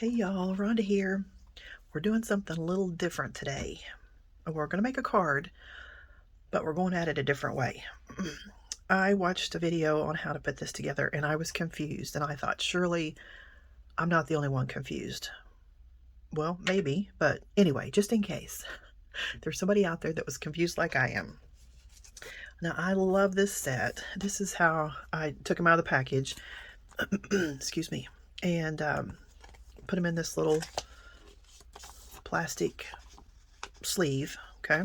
Hey y'all, Rhonda here. We're doing something a little different today. We're going to make a card, but we're going at it a different way. I watched a video on how to put this together and I was confused, and I thought, surely I'm not the only one confused. Well, maybe, but anyway, just in case there's somebody out there that was confused like I am. Now, I love this set. This is how I took them out of the package. Excuse me. And put them in this little plastic sleeve. Okay.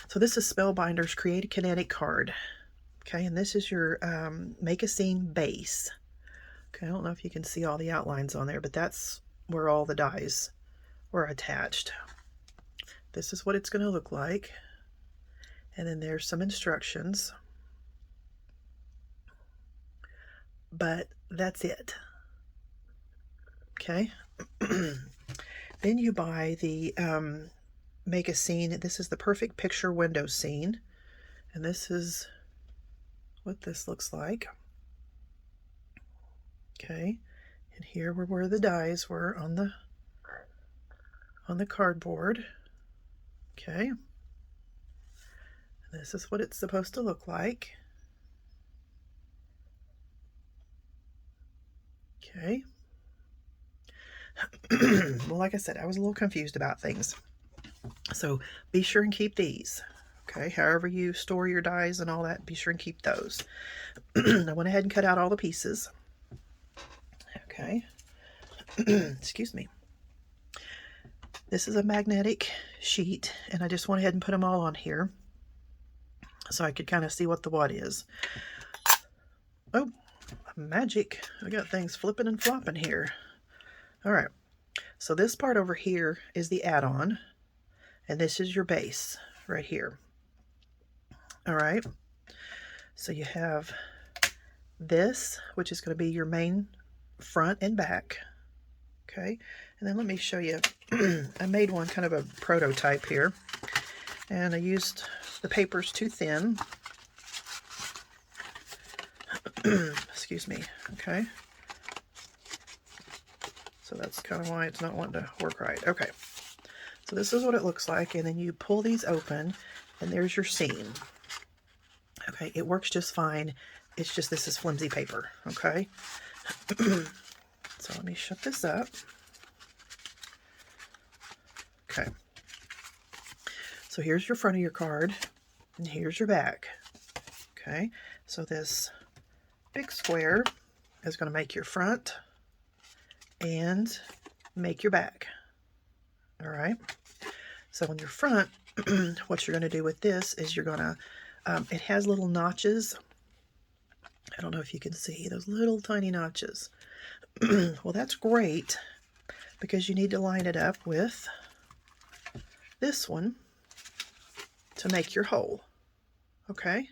So this is Spellbinders Create a Kinetic Card. Okay. And this is your Make a Scene base. Okay. I don't know if you can see all the outlines on there, but that's where all the dies were attached. This is what it's going to look like. And then there's some instructions. But that's it. Okay. Then you buy the Make a Scene. This is the Perfect Picture Window Scene. And this is what this looks like. Okay. And here were where the dies were on the cardboard. Okay. And this is what it's supposed to look like. Okay. Well, like I said, I was a little confused about things. So be sure and keep these. Okay, however you store your dies and all that, be sure and keep those. I went ahead and cut out all the pieces. Okay. Excuse me. This is a magnetic sheet, and I just went ahead and put them all on here so I could kind of see what the what is. Oh, magic. I got things flipping and flopping here. All right. So this part over here is the add-on, and this is your base right here. All right. So you have this, which is going to be your main front and back. Okay. And then let me show you. I made one kind of a prototype here, and I used the papers too thin. Excuse me. Okay. So that's kind of why it's not wanting to work right. Okay. So this is what it looks like, and then you pull these open, and there's your scene. Okay, it works just fine. It's just this is flimsy paper. Okay. So let me shut this up. Okay. So here's your front of your card, and here's your back. Okay. So this big square is going to make your front and make your back. All right. So on your front, what you're going to do with this is you're going to, it has little notches. I don't know if you can see those little tiny notches. Well, that's great because you need to line it up with this one to make your hole. Okay.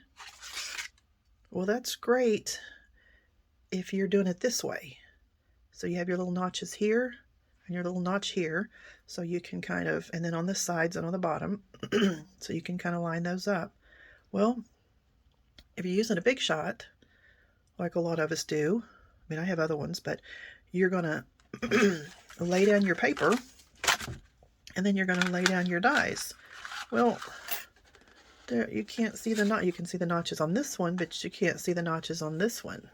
Well, that's great if you're doing it this way. So you have your little notches here and your little notch here. So you can kind of, and then on the sides and on the bottom, so you can kind of line those up. Well, if you're using a big shot, like a lot of us do, I mean, I have other ones, but you're going to lay down your paper, and then you're going to lay down your dies. Well, there, you can't see the knot. You can see the notches on this one, but you can't see the notches on this one.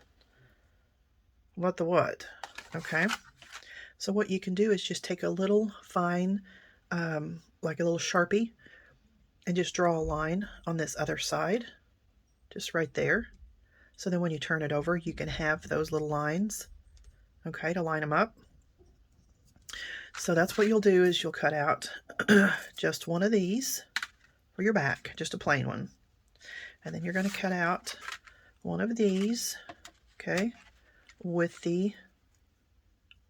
What the what? Okay. So what you can do is just take a little fine, like a little Sharpie, and just draw a line on this other side, just right there. So then when you turn it over, you can have those little lines, okay, to line them up. So that's what you'll do is you'll cut out just one of these for your back, just a plain one. And then you're going to cut out one of these, okay, with the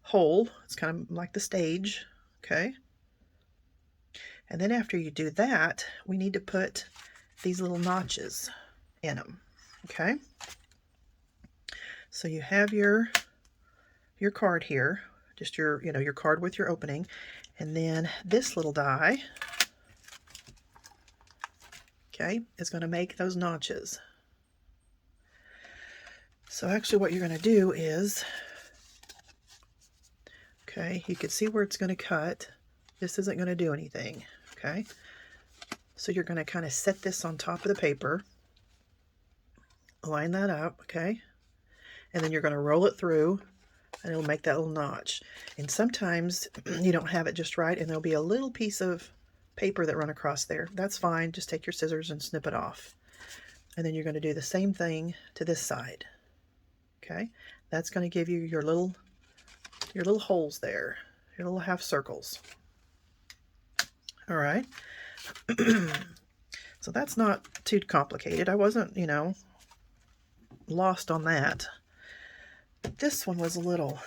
hole. It's kind of like the stage, okay. And then after you do that, we need to put these little notches in them, okay. So you have your card here, just your, your card with your opening, and then this little die, okay, is going to make those notches. So actually what you're going to do is Okay, you can see where it's going to cut. This isn't going to do anything. Okay, so you're going to kind of set this on top of the paper, line that up, okay, and then you're going to roll it through, and it'll make that little notch. And sometimes you don't have it just right, and there'll be a little piece of paper that run across there. That's fine. Just take your scissors and snip it off. And then you're going to do the same thing to this side. Okay, that's going to give you your little holes there, your little half circles. All right. So that's not too complicated. I wasn't, lost on that. But this one was a little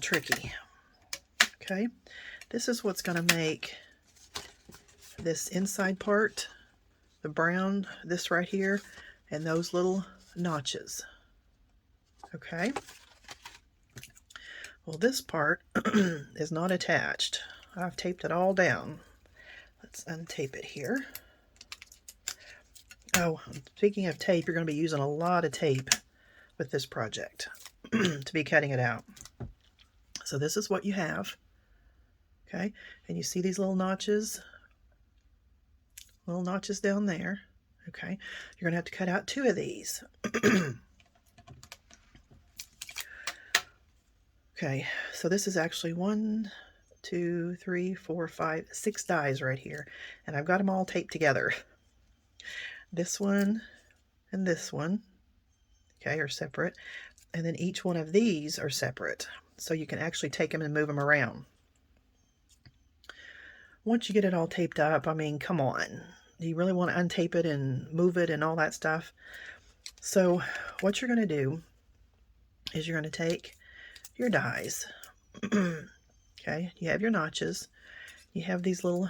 tricky. Okay, this is what's going to make this inside part, the brown, this right here, and those little notches. Okay, well, this part is not attached. I've taped it all down. Let's untape it here. Oh, speaking of tape, you're going to be using a lot of tape with this project to be cutting it out. So this is what you have. Okay, and you see these little notches down there. Okay, you're going to have to cut out 2 of these. Okay, so this is actually 1, 2, 3, 4, 5, 6 dies right here, and I've got them all taped together. This one and this one, okay, are separate, and then each one of these are separate, so you can actually take them and move them around. Once you get it all taped up, I mean, come on. Do you really want to untape it and move it and all that stuff? So what you're going to do is you're going to take your dies. Okay, you have your notches. You have these little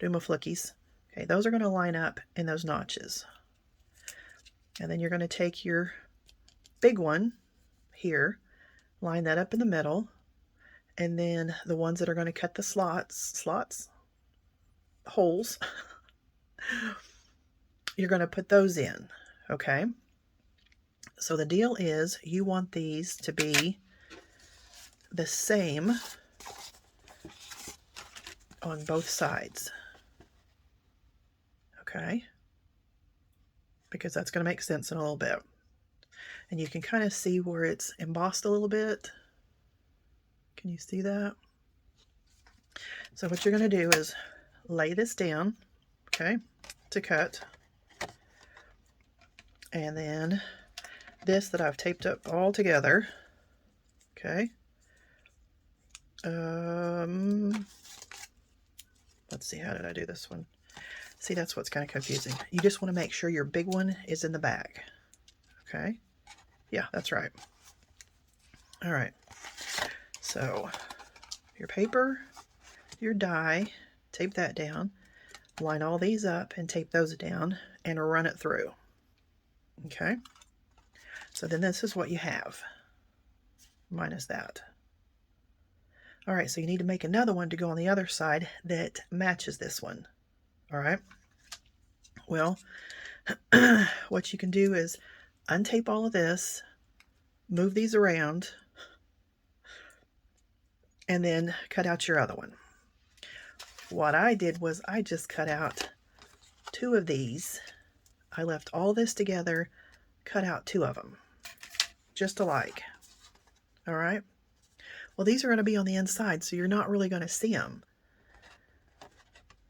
Doomaflickies. Okay, those are going to line up in those notches. And then you're going to take your big one here, line that up in the middle, and then the ones that are going to cut the holes, you're going to put those in. Okay, so the deal is you want these to be the same on both sides. Okay, because that's going to make sense in a little bit. And you can kind of see where it's embossed a little bit. Can you see that? So what you're going to do is lay this down, okay, to cut. And then this that I've taped up all together, okay. Let's see, how did I do this one? See, that's what's kind of confusing. You just want to make sure your big one is in the back. Okay. Yeah, that's right. All right. So your paper, your die, tape that down, line all these up and tape those down and run it through. Okay. So then this is what you have, minus that. All right, so you need to make another one to go on the other side that matches this one. All right. Well, what you can do is untape all of this, move these around, and then cut out your other one. What I did was I just cut out 2 of these. I left all this together, cut out 2 of them, just alike. All right. Well, these are going to be on the inside, so you're not really going to see them.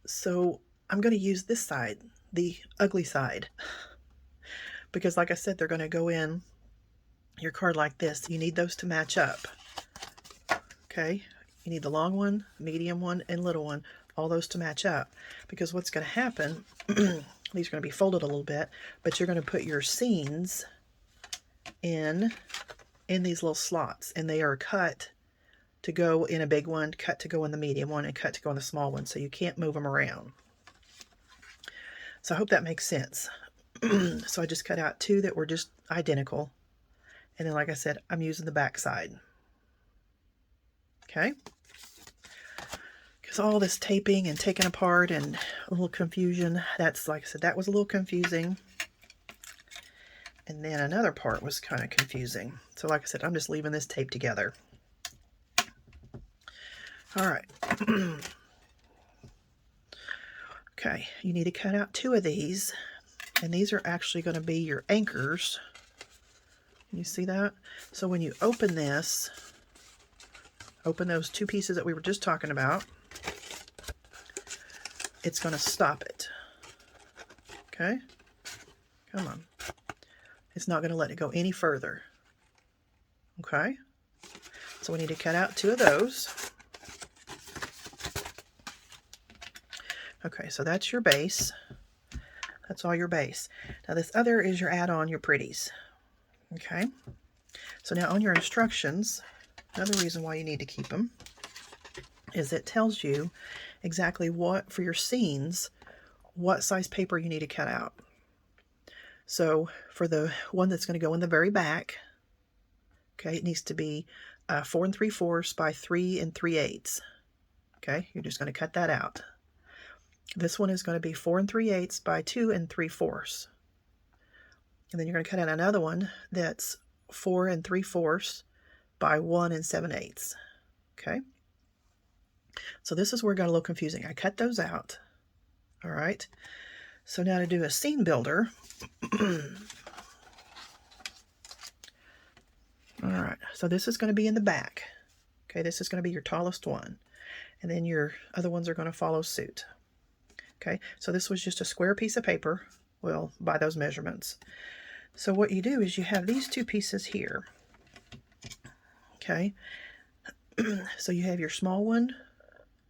So I'm going to use this side, the ugly side, because like I said, they're going to go in your card like this. You need those to match up. Okay. You need the long one, medium one, and little one, all those to match up, because what's going to happen, these are going to be folded a little bit, but you're going to put your scenes in these little slots, and they are cut to go in a big one, cut to go in the medium one, and cut to go in the small one, so you can't move them around. So I hope that makes sense. So I just cut out 2 that were just identical, and then like I said, I'm using the back side. Okay, because all this taping and taking apart and a little confusion, that's, like I said, that was a little confusing. And then another part was kind of confusing. So like I said, I'm just leaving this tape together. All right. Okay, you need to cut out 2 of these, and these are actually going to be your anchors. Can you see that? So when you open this, open those 2 pieces that we were just talking about, it's going to stop it. Okay? Come on. It's not going to let it go any further. Okay? So we need to cut out 2 of those. Okay, so that's your base. That's all your base. Now this other is your add-on, your pretties. Okay? So now on your instructions, another reason why you need to keep them is it tells you exactly what, for your scenes, what size paper you need to cut out. So for the one that's going to go in the very back, okay, it needs to be 4 3/4 by 3 3/8. Okay, you're just going to cut that out. This one is going to be 4 3/8 by 2 3/4. And then you're going to cut out another one that's 4 3/4 by 1 7/8. Okay. So this is where it got a little confusing. I cut those out. All right. So now to do a scene builder. All right. So this is going to be in the back. Okay. This is going to be your tallest one. And then your other ones are going to follow suit. Okay, so this was just a square piece of paper, well, by those measurements. So what you do is you have these 2 pieces here. Okay, so you have your small one,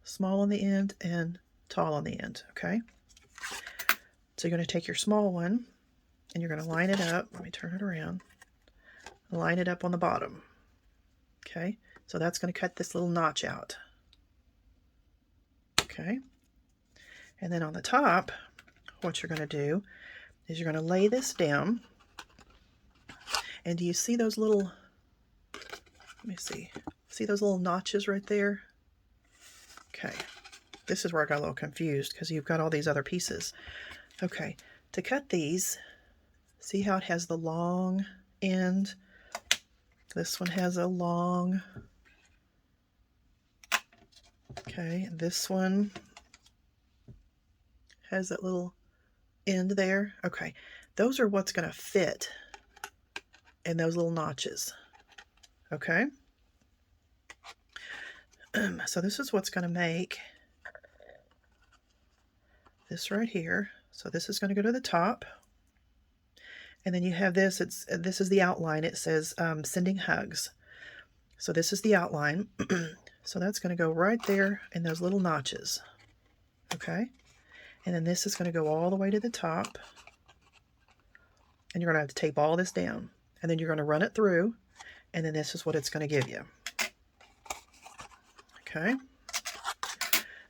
small on the end, and tall on the end. Okay, so you're going to take your small one, and you're going to line it up. Let me turn it around. Line it up on the bottom. Okay, so that's going to cut this little notch out. Okay. And then on the top, what you're going to do is you're going to lay this down. And do you see those little, let me see those little notches right there? Okay, this is where I got a little confused because you've got all these other pieces. Okay, to cut these, see how it has the long end? This one has a long, okay, this one has that little end there. Okay, those are what's going to fit in those little notches. Okay, so this is what's going to make this right here. So this is going to go to the top, and then you have this. This is the outline. It says sending hugs. So this is the outline. So that's going to go right there in those little notches. Okay. And then this is going to go all the way to the top. And you're going to have to tape all this down. And then you're going to run it through. And then this is what it's going to give you. Okay.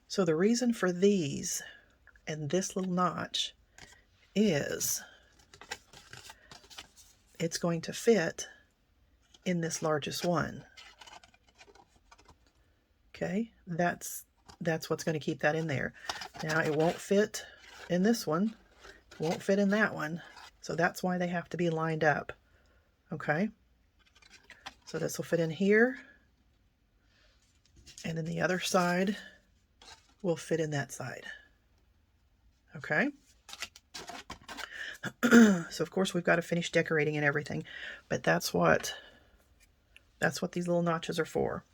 So the reason for these and this little notch is it's going to fit in this largest one. Okay. That's what's going to keep that in there. Now it won't fit in this one, it won't fit in that one, so that's why they have to be lined up. Okay, so this will fit in here, and then the other side will fit in that side. Okay, so of course we've got to finish decorating and everything, but that's what these little notches are for.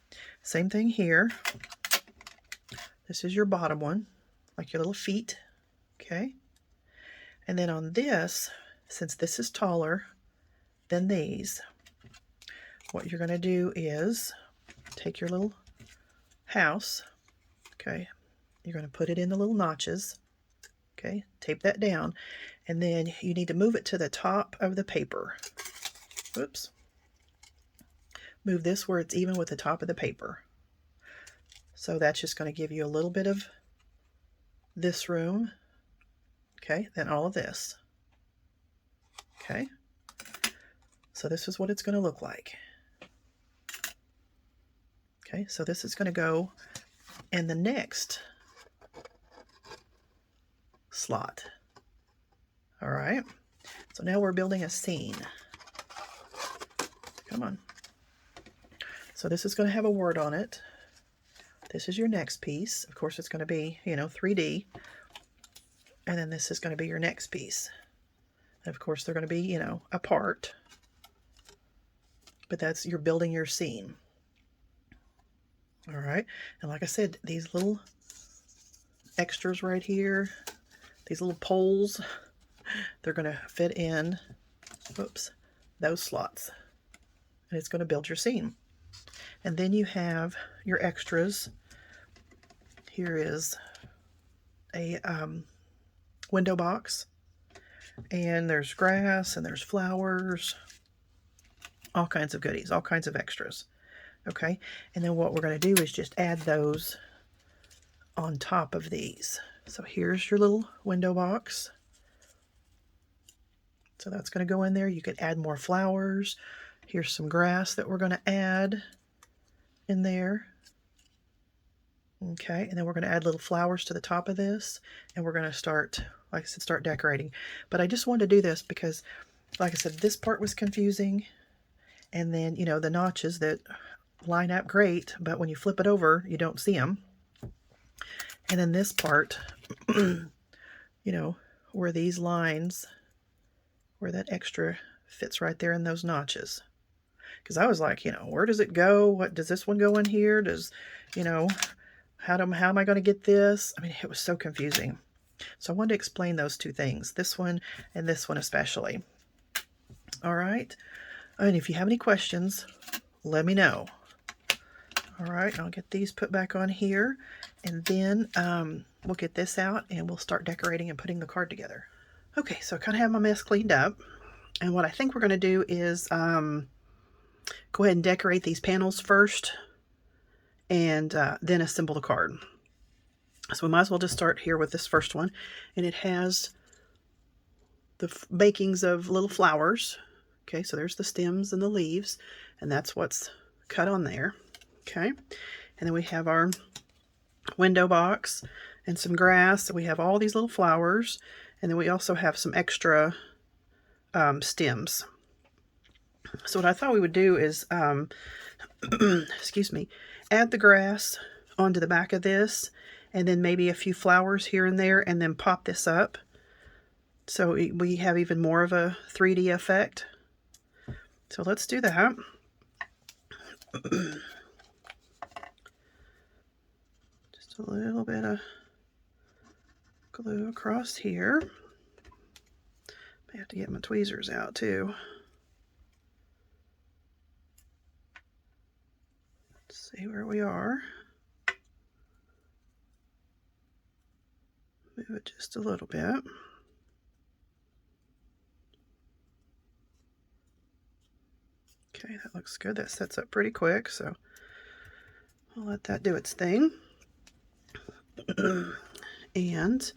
Same thing here. This is your bottom one, like your little feet, okay? And then on this, since this is taller than these, what you're going to do is take your little house, okay? You're going to put it in the little notches, okay? Tape that down, and then you need to move it to the top of the paper. Oops. Move this where it's even with the top of the paper. So that's just going to give you a little bit of this room. Okay, then all of this. Okay, so this is what it's going to look like. Okay, so this is going to go in the next slot. All right, so now we're building a scene. Come on. So this is going to have a word on it This is your next piece. Of course, it's going to be, 3D. And then this is going to be your next piece. And of course, they're going to be, apart. But you're building your scene. All right. And like I said, these little extras right here, these little poles, they're going to fit in, those slots. And it's going to build your scene. And then you have your extras. Here is a window box. And there's grass and there's flowers. All kinds of goodies, all kinds of extras. Okay, and then what we're going to do is just add those on top of these. So here's your little window box. So that's going to go in there. You could add more flowers. Here's some grass that we're going to add in there. Okay, and then we're going to add little flowers to the top of this. And we're going to start, like I said, start decorating. But I just wanted to do this because, like I said, this part was confusing. And then, the notches that line up great, but when you flip it over, you don't see them. And then this part, where these lines, where that extra fits right there in those notches. Because I was like, where does it go? What does this one go in here? Does, how am I going to get this? I mean, it was so confusing. So I wanted to explain those two things, this one and this one especially. All right. And if you have any questions, let me know. All right, I'll get these put back on here, and then we'll get this out, and we'll start decorating and putting the card together. Okay, so I kind of have my mess cleaned up, and what I think we're going to do is go ahead and decorate these panels first, and then assemble the card. So we might as well just start here with this first one, and it has the bakings of little flowers. Okay, so there's the stems and the leaves, and that's what's cut on there. Okay, and then we have our window box and some grass. So we have all these little flowers, and then we also have some extra stems. So what I thought we would do is, excuse me, add the grass onto the back of this, and then maybe a few flowers here and there, and then pop this up. So we have even more of a 3D effect. So let's do that. Just a little bit of glue across here. I have to get my tweezers out too. Let's see where we are. Move it just a little bit. Okay, that looks good. That sets up pretty quick, so I'll let that do its thing. And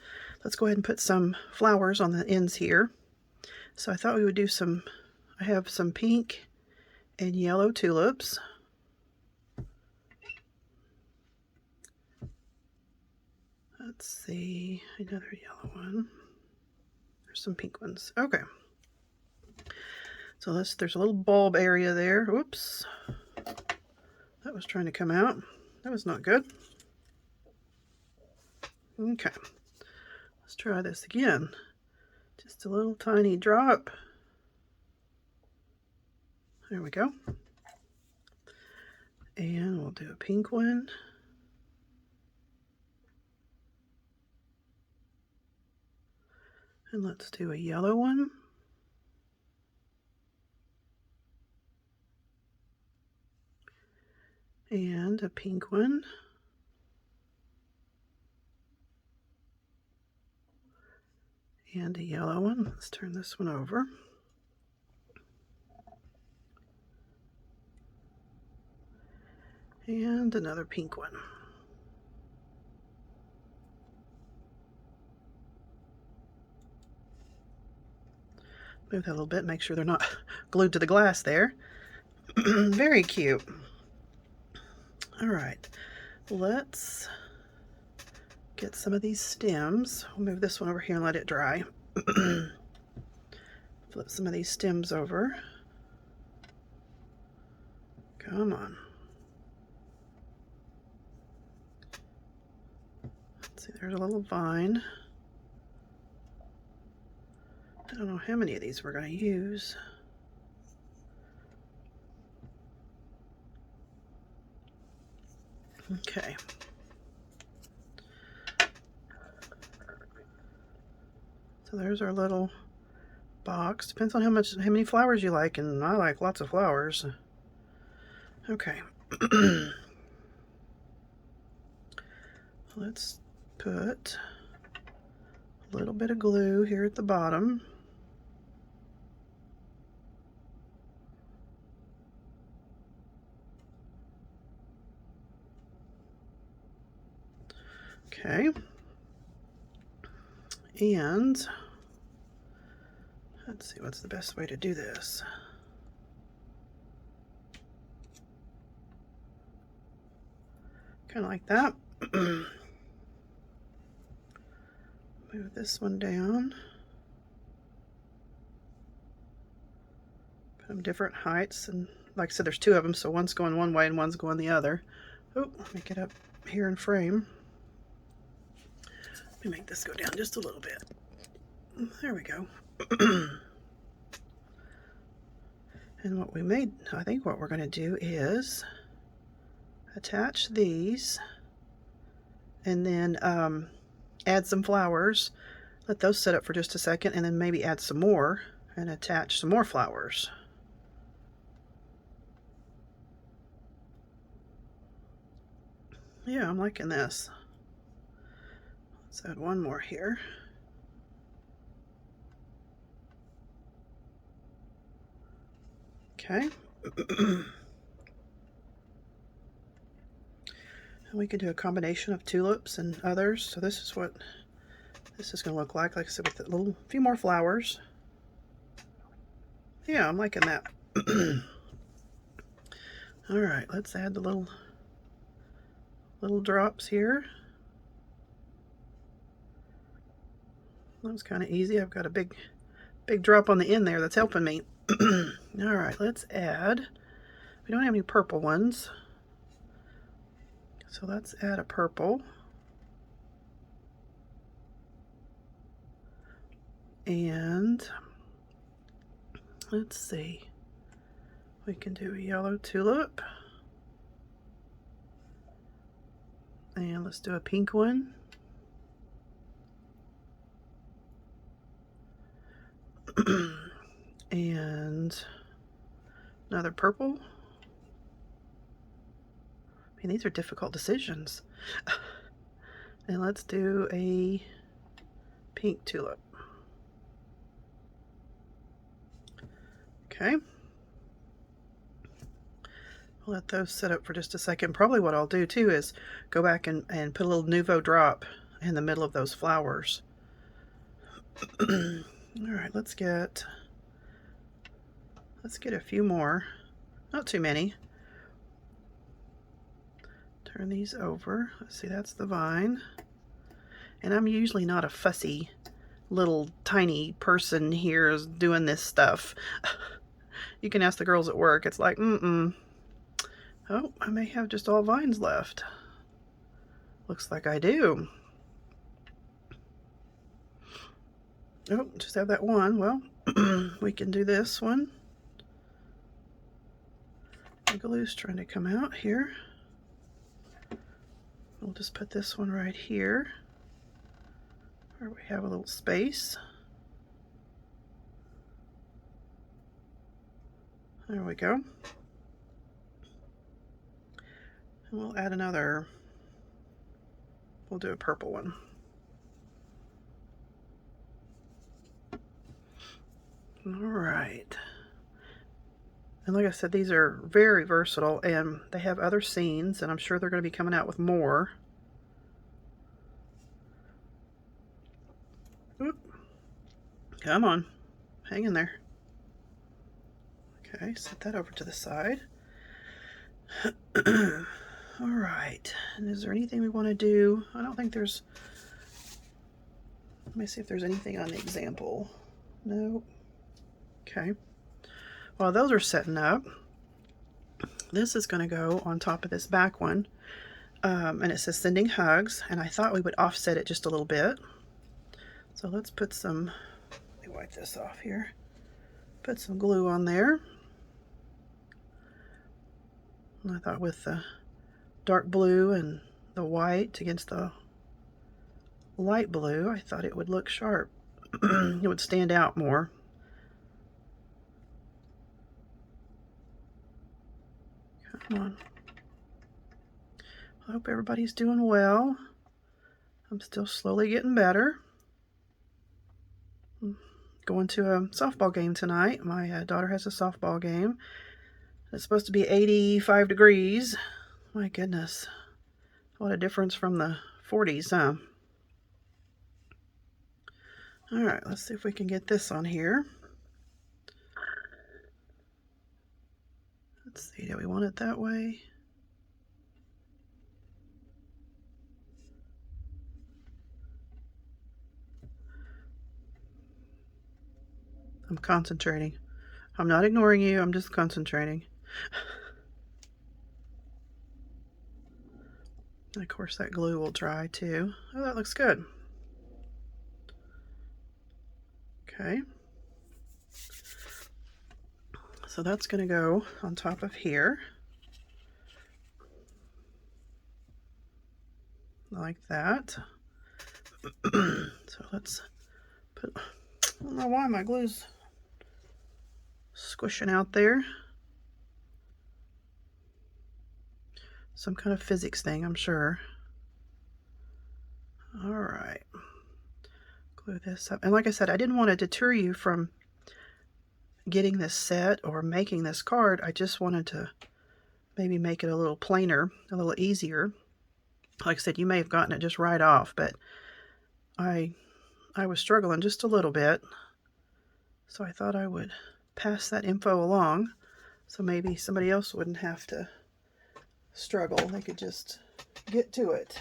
let's go ahead and put some flowers on the ends here. So I thought we would do I have some pink and yellow tulips. Let's see, another yellow one. There's some pink ones. Okay. So there's a little bulb area there. Whoops. That was trying to come out. That was not good. Okay. Let's try this again. Just a little tiny drop. There we go. And we'll do a pink one. And let's do a yellow one. And a pink one. And a yellow one. Let's turn this one over. And another pink one. Move that a little bit, make sure they're not glued to the glass there. Very cute. All right, let's get some of these stems. We'll move this one over here and let it dry. Flip some of these stems over. Come on. There's a little vine. I don't know how many of these we're going to use. Okay. So there's our little box. Depends on how many flowers you like, and I like lots of flowers. Okay. Let's put a little bit of glue here at the bottom. Okay. And let's see, what's the best way to do this? Kind of like that. Move this one down. Put them different heights, and like I said, there's two of them, so one's going one way and one's going the other. Oh, let me get up here in frame. Let me make this go down just a little bit. There we go. And what we made, I think what we're going to do is attach these and then add some flowers. Let those sit up for just a second, and then maybe add some more and attach some more flowers. Yeah, I'm liking this. Let's add one more here. Okay. And we could do a combination of tulips and others. So this is what this is going to look like I said, with a little few more flowers. Yeah, I'm liking that. All right, let's add the little drops here. That was kind of easy. I've got a big drop on the end there that's helping me. All right, let's add. We don't have any purple ones, so let's add a purple. And let's see. We can do a yellow tulip. And let's do a pink one. And another purple. I mean, these are difficult decisions. And let's do a pink tulip. Okay. I'll let those sit up for just a second. Probably what I'll do too is go back and put a little Nouveau drop in the middle of those flowers. All right, let's get a few more. Not too many. Turn these over. Let's see, that's the vine. And I'm usually not a fussy little tiny person here is doing this stuff. You can ask the girls at work. It's like, oh, I may have just all vines left. Looks like I do. Oh, just have that one. Well, we can do this one. The glue's trying to come out here. We'll just put this one right here, where we have a little space. There we go. And we'll add another. We'll do a purple one. All right. And like I said, these are very versatile, and they have other scenes, and I'm sure they're going to be coming out with more. Oop. Come on. Hang in there. Okay, set that over to the side. All right. And is there anything we want to do? I don't think there's... Let me see if there's anything on the example. No. Okay. While those are setting up, this is going to go on top of this back one. And it says sending hugs, and I thought we would offset it just a little bit. So let's put some, let me wipe this off here. Put some glue on there. And I thought with the dark blue and the white against the light blue, I thought it would look sharp. It would stand out more. Come on. I hope everybody's doing well. I'm still slowly getting better. I'm going to a softball game tonight. My daughter has a softball game. It's supposed to be 85 degrees. My goodness. What a difference from the 40s, huh? All right, let's see if we can get this on here. Let's see, do we want it that way? I'm concentrating. I'm not ignoring you, I'm just concentrating. And of course that glue will dry too. Oh, that looks good. Okay. So that's going to go on top of here. Like that. So let's put, I don't know why my glue's squishing out there. Some kind of physics thing, I'm sure. All right. Glue this up. And like I said, I didn't want to deter you from getting this set or making this card. I just wanted to maybe make it a little plainer, a little easier. Like I said, you may have gotten it just right off, but I was struggling just a little bit. So I thought I would pass that info along so maybe somebody else wouldn't have to struggle. They could just get to it.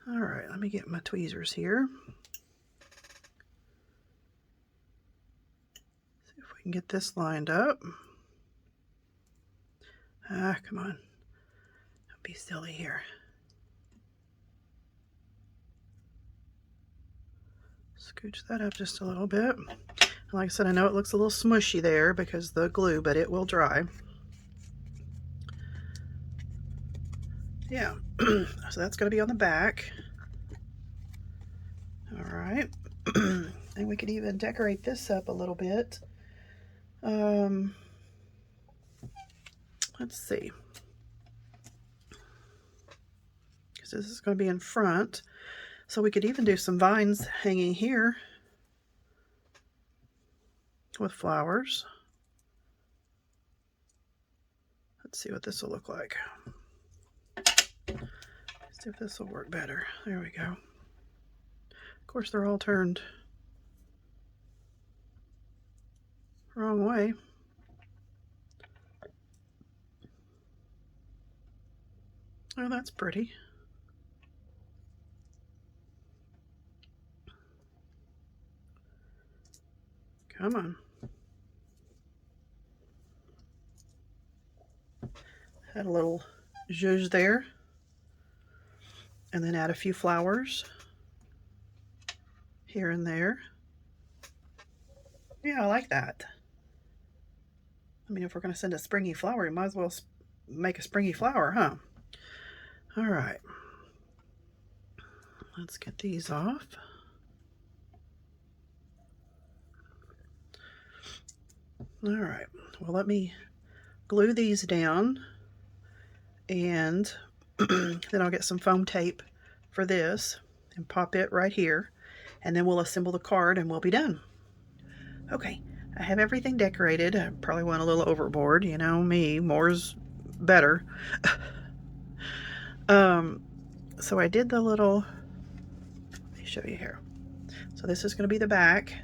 All right, let me get my tweezers here. See if we can get this lined up. Ah, come on. Don't be silly here. Scooch that up just a little bit. And like I said, I know it looks a little smushy there because of the glue, but it will dry. Yeah, so that's going to be on the back. All right. And we could even decorate this up a little bit. Let's see. Because this is going to be in front. So we could even do some vines hanging here with flowers. Let's see what this will look like. See if this will work better. There we go. Of course, they're all turned wrong way. Oh, that's pretty. Come on. Add a little zhuzh there. And then add a few flowers here and there. Yeah, I like that. I mean, if we're going to send a springy flower, you might as well make a springy flower, huh? All right. Let's get these off. All right. Well, let me glue these down, and then I'll get some foam tape for this and pop it right here, and then we'll assemble the card and we'll be done. Okay, I have everything decorated. I probably went a little overboard, you know me, more's better. So I did the little, let me show you here. So this is going to be the back,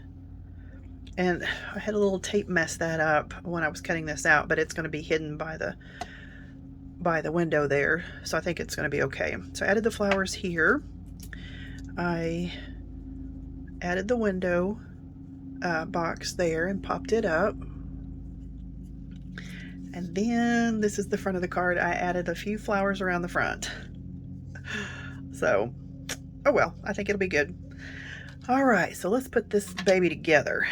and I had a little tape mess that up when I was cutting this out, but it's going to be hidden by the window there, so I think it's going to be okay. So I added the flowers here. I added the window box there and popped it up, And then this is the front of the card. I added a few flowers around the front. So, oh well, I think it'll be good. All right, so let's put this baby together.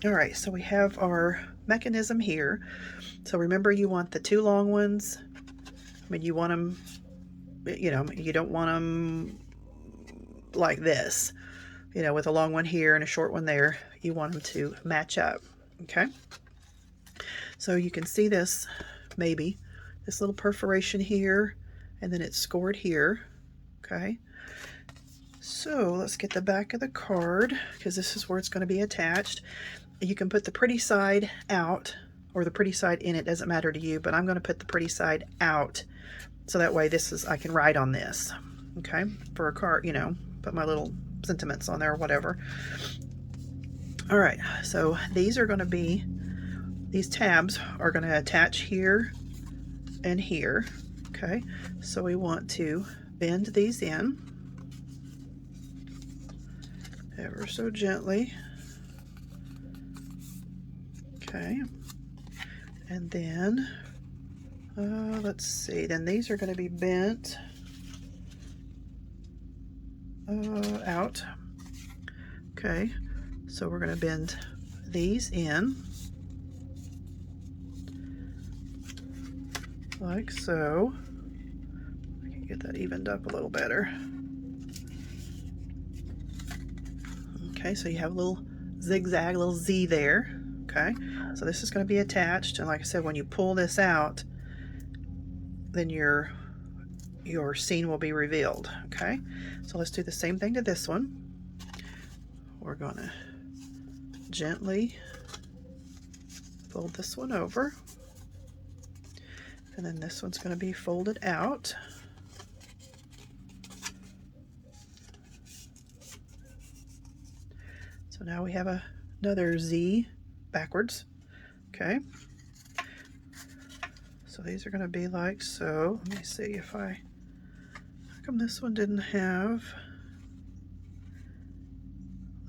All right, so we have our mechanism here. So remember, you want the 2 long ones. I mean, you want them, you know, you don't want them like this, you know, with a long one here and a short one there. You want them to match up, okay? So you can see this, maybe, this little perforation here, and then it's scored here, okay? So let's get the back of the card, because this is where it's going to be attached. You can put the pretty side out, or the pretty side in, it doesn't matter to you, but I'm going to put the pretty side out, so that way this is, I can write on this, okay, for a card, you know, put my little sentiments on there or whatever. All right, so these are going to be, these tabs are going to attach here and here, okay? So we want to bend these in ever so gently, okay? And then, let's see, then these are going to be bent out, okay? So we're going to bend these in like so. I can get that evened up a little better. Okay, so you have a little zigzag, a little Z there. Okay, so this is going to be attached, and like I said, when you pull this out, then your scene will be revealed. Okay, so let's do the same thing to this one. We're going to gently fold this one over. And then this one's going to be folded out. So now we have another Z backwards. Okay. So these are going to be like so. Let me see if how come this one didn't have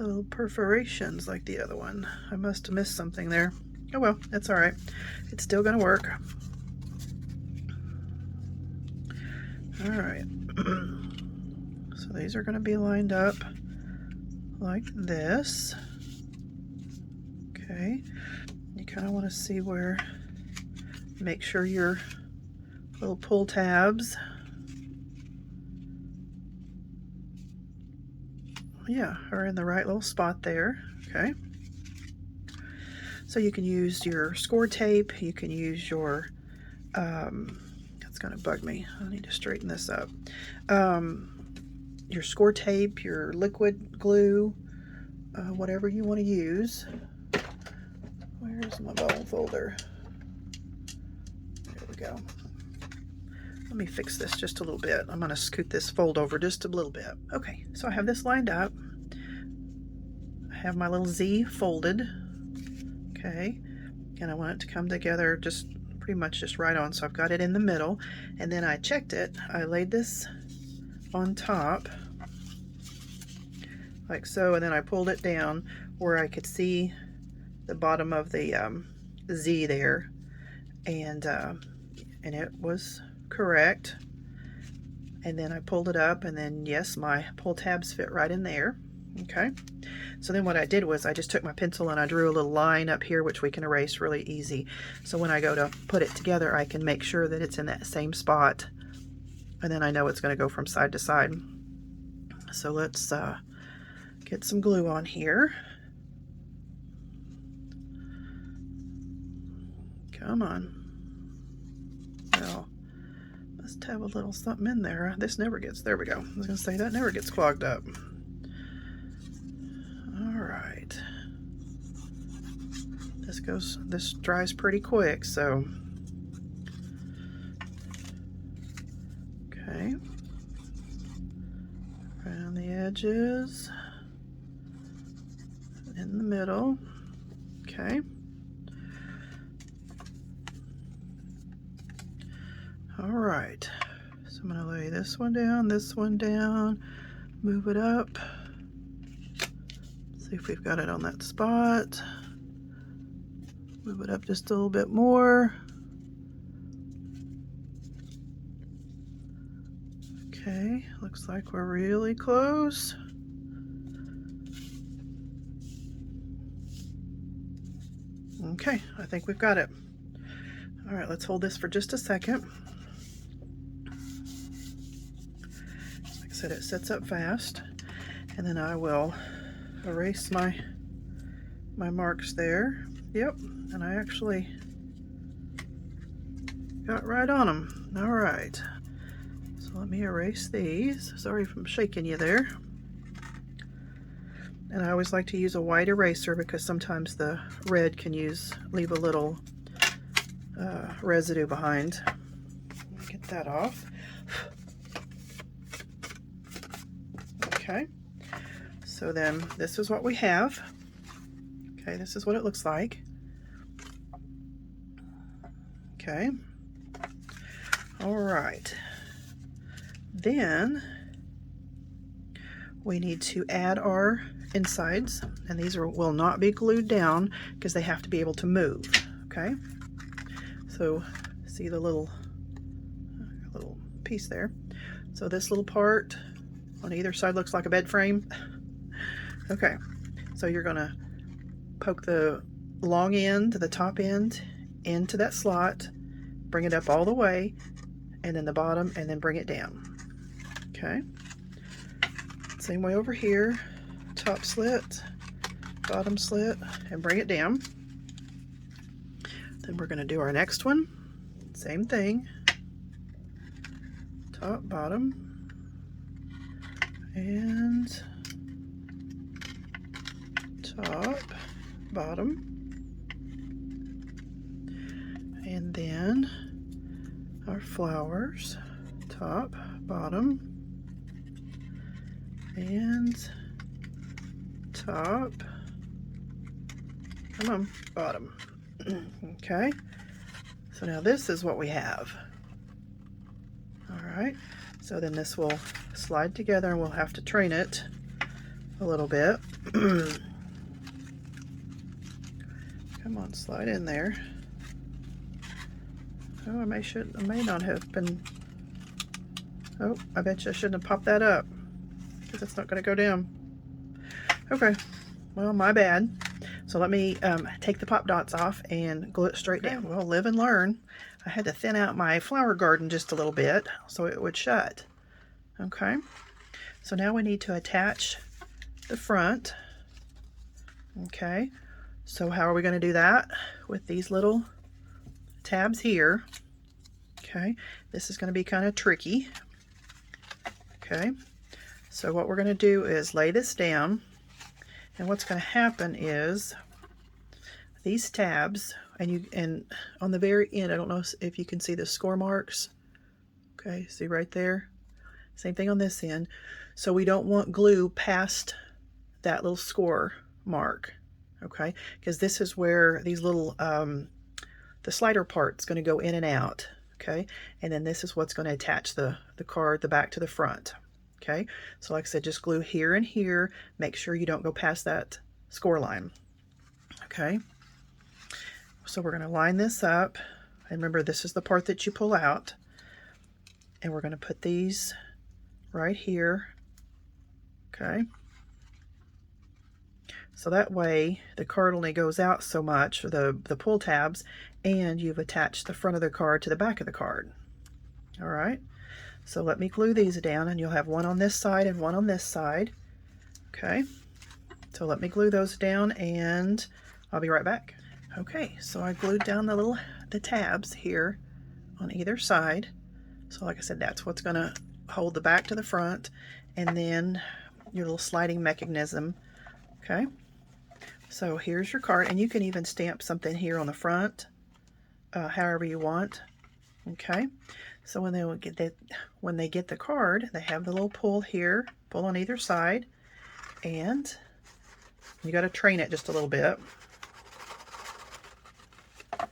little perforations like the other one? I must have missed something there. Oh well, that's all right. It's still going to work. All right, so these are going to be lined up like this. Okay, you kind of want to see where, make sure your little pull tabs, yeah, are in the right little spot there. Okay, so you can use your score tape, you can use your it's going to bug me. I need to straighten this up. Your score tape, your liquid glue, whatever you want to use. Where's my bone folder? There we go. Let me fix this just a little bit. I'm going to scoot this fold over just a little bit. Okay, so I have this lined up. I have my little Z folded. Okay, and I want it to come together just pretty much just right on, so I've got it in the middle, and then I checked it. I laid this on top like so, and then I pulled it down where I could see the bottom of the Z there, and it was correct. And then I pulled it up, and then yes, my pull tabs fit right in there. Okay, so then what I did was I just took my pencil and I drew a little line up here, which we can erase really easy. So when I go to put it together, I can make sure that it's in that same spot, and then I know it's going to go from side to side. So let's get some glue on here. Come on. Well, must have a little something in there. This never gets, there we go. I was going to say that never gets clogged up. Alright, this dries pretty quick, so okay, around the edges, in the middle, okay. Alright, so I'm going to lay this one down, move it up. See if we've got it on that spot. Move it up just a little bit more. Okay, looks like we're really close. Okay, I think we've got it. All right, let's hold this for just a second. Like I said, it sets up fast, and then I will erase my marks there. Yep, and I actually got right on them. All right, so let me erase these. Sorry if I'm shaking you there. And I always like to use a white eraser because sometimes the red can leave a little residue behind. Let me get that off. Okay, so then this is what we have. Okay, this is what it looks like. Okay, all right. Then we need to add our insides, and these will not be glued down because they have to be able to move. Okay, so see the little piece there. So this little part on either side looks like a bed frame. Okay, so you're gonna poke the long end, the top end, into that slot, bring it up all the way, and then the bottom, and then bring it down. Okay, same way over here, top slit, bottom slit, and bring it down. Then we're going to do our next one. Same thing, top, bottom, and top, bottom, and then our flowers, top, bottom, and top, come on, bottom. Okay, so now this is what we have. All right, so then this will slide together and we'll have to train it a little bit. Come on, slide in there. Oh, I may not have been. Oh, I bet you I shouldn't have popped that up because it's not going to go down. Okay, well, my bad. So let me take the pop dots off and glue it straight down. Well, live and learn. I had to thin out my flower garden just a little bit so it would shut. Okay, so now we need to attach the front. Okay, so how are we going to do that? With these little tabs here. Okay, this is going to be kind of tricky. Okay, so what we're going to do is lay this down, and what's going to happen is these tabs, and on the very end, I don't know if you can see the score marks. Okay, see right there? Same thing on this end. So we don't want glue past that little score mark, okay? Because this is where these little, the slider part's going to go in and out, okay? And then this is what's going to attach the card, the back to the front, okay? So like I said, just glue here and here. Make sure you don't go past that score line, okay? So we're going to line this up. And remember, this is the part that you pull out. And we're going to put these right here, okay? So that way the card only goes out so much, the pull tabs, and you've attached the front of the card to the back of the card. All right, so let me glue these down, and you'll have one on this side and one on this side. Okay, so let me glue those down and I'll be right back. Okay, so I glued down the tabs here on either side. So like I said, that's what's gonna hold the back to the front, and then your little sliding mechanism. Okay, so here's your card, and you can even stamp something here on the front, however you want. Okay, so when they get the card, they have the little pull here, pull on either side, and you got to train it just a little bit.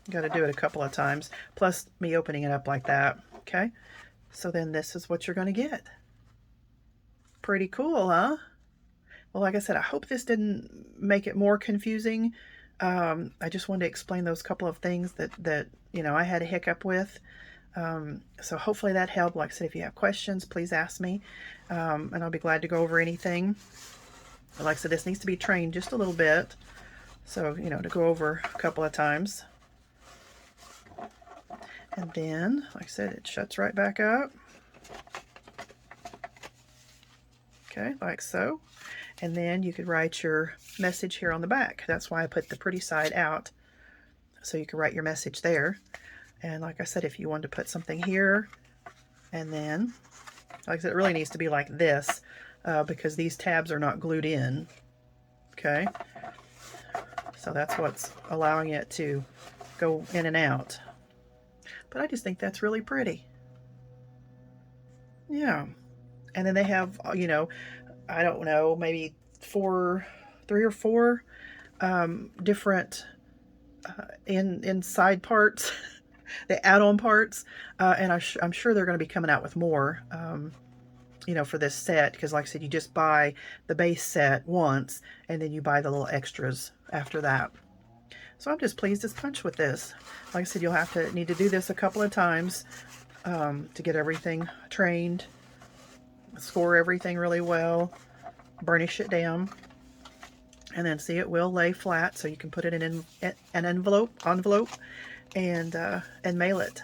You got to do it a couple of times, plus me opening it up like that. Okay, so then this is what you're going to get. Pretty cool, huh? Well, like I said, I hope this didn't make it more confusing. I just wanted to explain those couple of things that you know I had a hiccup with. So hopefully that helped. Like I said, if you have questions, please ask me, and I'll be glad to go over anything. But like I said, this needs to be trained just a little bit. So, you know, to go over a couple of times. And then, like I said, it shuts right back up. Okay, like so. And then you could write your message here on the back. That's why I put the pretty side out, so you can write your message there. And like I said, if you wanted to put something here, and then, like I said, it really needs to be like this, because these tabs are not glued in. Okay, so that's what's allowing it to go in and out. But I just think that's really pretty. Yeah. And then they have, you know, I don't know, maybe 3 or 4 different inside parts, the add-on parts, and I'm sure they're going to be coming out with more, you know, for this set, because like I said, you just buy the base set once, and then you buy the little extras after that. So I'm just pleased as punch with this. Like I said, you'll need to do this a couple of times to get everything trained, score everything really well, burnish it down, and then see, it will lay flat, so you can put it in an envelope, and mail it.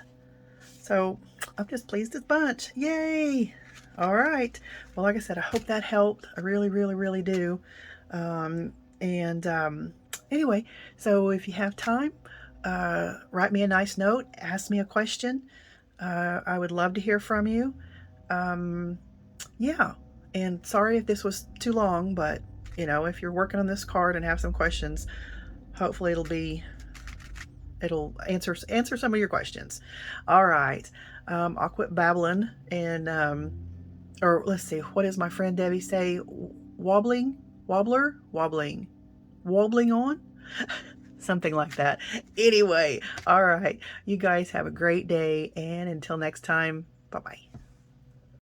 So I'm just pleased as punch. Yay! All right. Well, like I said, I hope that helped. I really, really, really do. Anyway, so if you have time, write me a nice note, ask me a question. I would love to hear from you. Yeah, and sorry if this was too long, but you know, if you're working on this card and have some questions, hopefully it'll answer some of your questions. All right, I'll quit babbling, and or let's see, what does my friend Debbie say? Wobbling on? Something like that. Anyway, all right. You guys have a great day, and until next time, bye-bye.